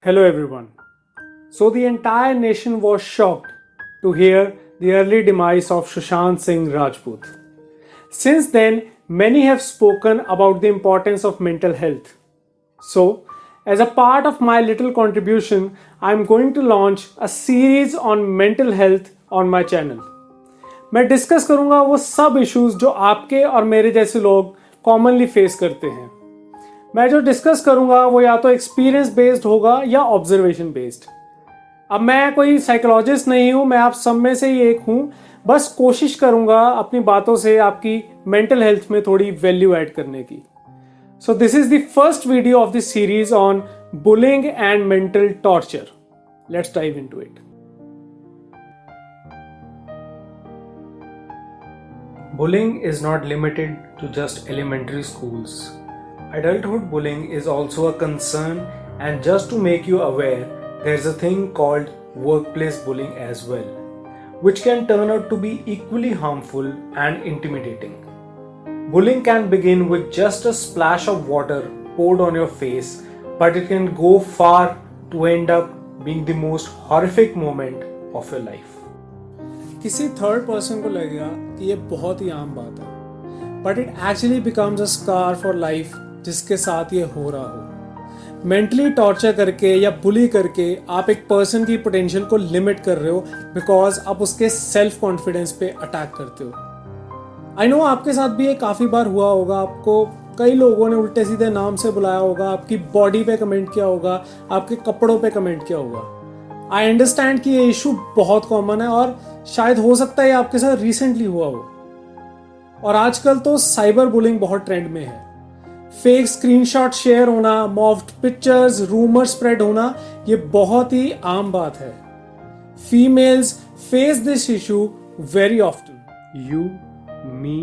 Hello everyone. So the entire nation was shocked to hear the early demise of Sushant Singh Rajput. Since then, many have spoken about the importance of mental health. So, as a part of my little contribution, I am going to launch a series on mental health on my channel. मैं discuss करूंगा वो सब issues जो आपके और मेरे जैसे लोग कॉमनली फेस करते हैं. मैं जो डिस्कस करूंगा वो या तो एक्सपीरियंस बेस्ड होगा या ऑब्जर्वेशन बेस्ड. अब मैं कोई साइकोलॉजिस्ट नहीं हूं, मैं आप सब में से ही एक हूं. बस कोशिश करूंगा अपनी बातों से आपकी मेंटल हेल्थ में थोड़ी वैल्यू ऐड करने की. So this is the first video of this series on bullying and mental torture. Let's dive into it. Bullying is not limited to just elementary schools. Adulthood bullying is also a concern, and just to make you aware, there's a thing called workplace bullying as well, which can turn out to be equally harmful and intimidating. Bullying can begin with just a splash of water poured on your face, but it can go far to end up being the most horrific moment of your life. किसी third person को लगेगा कि ये बहुत ही आम बात है, but it actually becomes a scar for life जिसके साथ ये हो रहा हो. मेंटली टॉर्चर करके या बुली करके आप एक पर्सन की पोटेंशियल को लिमिट कर रहे हो बिकॉज आप उसके सेल्फ कॉन्फिडेंस पे अटैक करते हो. आई नो आपके साथ भी ये काफ़ी बार हुआ होगा. आपको कई लोगों ने उल्टे सीधे नाम से बुलाया होगा, आपकी बॉडी पे कमेंट किया होगा, आपके कपड़ों पे कमेंट किया होगा. आई अंडरस्टैंड कि ये इशू बहुत कॉमन है और शायद हो सकता है आपके साथ रिसेंटली हुआ हो. और आजकल तो साइबर बुलिंग बहुत ट्रेंड में है. फेक स्क्रीनशॉट शेयर होना, मॉफ्ड पिक्चर्स, रूमर स्प्रेड होना, ये बहुत ही आम बात है. Females face this issue very often. You, me,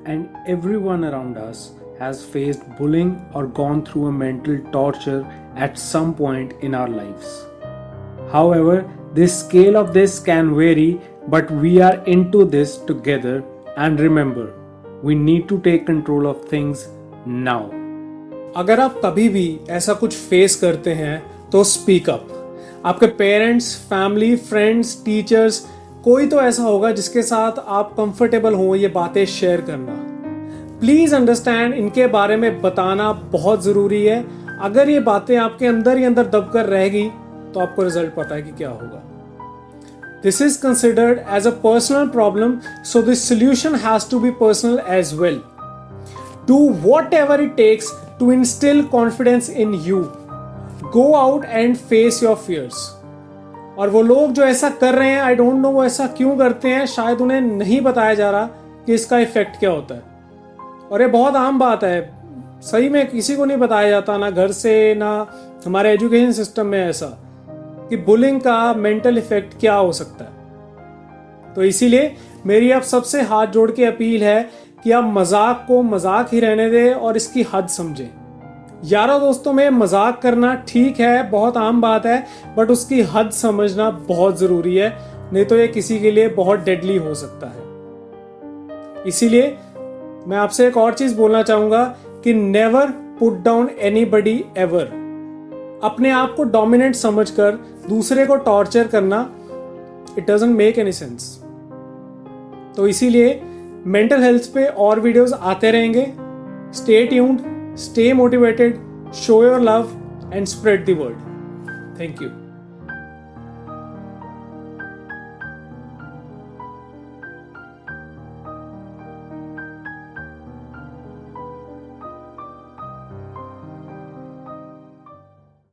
and everyone around us has faced bullying or gone through a mental torture at some point in our lives. However, the scale of this can vary, but we are into this together, and remember, we need to take control of things now. अगर आप कभी भी ऐसा कुछ face करते हैं तो speak up. आपके पेरेंट्स, फैमिली, फ्रेंड्स, टीचर्स, कोई तो ऐसा होगा जिसके साथ आप कंफर्टेबल हो ये बातें शेयर करना. प्लीज अंडरस्टैंड, इनके बारे में बताना बहुत जरूरी है. अगर ये बातें आपके अंदर ही अंदर दबकर रहेगी तो आपको रिजल्ट पता है कि क्या होगा. This is considered as a personal problem, so the solution has to be personal as well. Do whatever it takes to instill confidence in you. Go out and face your fears. और वो लोग जो ऐसा कर रहे हैं, I don't know वो ऐसा क्यों करते हैं. शायद उन्हें नहीं बताया जा रहा कि इसका इफेक्ट क्या होता है. और ये बहुत आम बात है. सही में किसी को नहीं बताया जाता, ना घर से ना हमारे एजुकेशन सिस्टम में, ऐसा कि बुलिंग का मेंटल इफेक्ट क्या हो सकता है. तो इसीलिए मेरी आप सबसे हाथ जोड़ के अपील है कि आप मजाक को मजाक ही रहने दें और इसकी हद समझें. यारों दोस्तों में मजाक करना ठीक है, बहुत आम बात है, बट उसकी हद समझना बहुत ज़रूरी है, नहीं तो ये किसी के लिए बहुत डेडली हो सकता है. इसीलिए मैं आपसे एक और चीज़ बोलना चाहूँगा कि never put down anybody ever. अपने आप को डोमिनेंट समझकर दूसरे को टॉर्चर करना, it doesn't make any sense. तो इसीलिए मेंटल हेल्थ पे और वीडियोस आते रहेंगे. Stay tuned, stay motivated, show your love and spread the word. Thank you.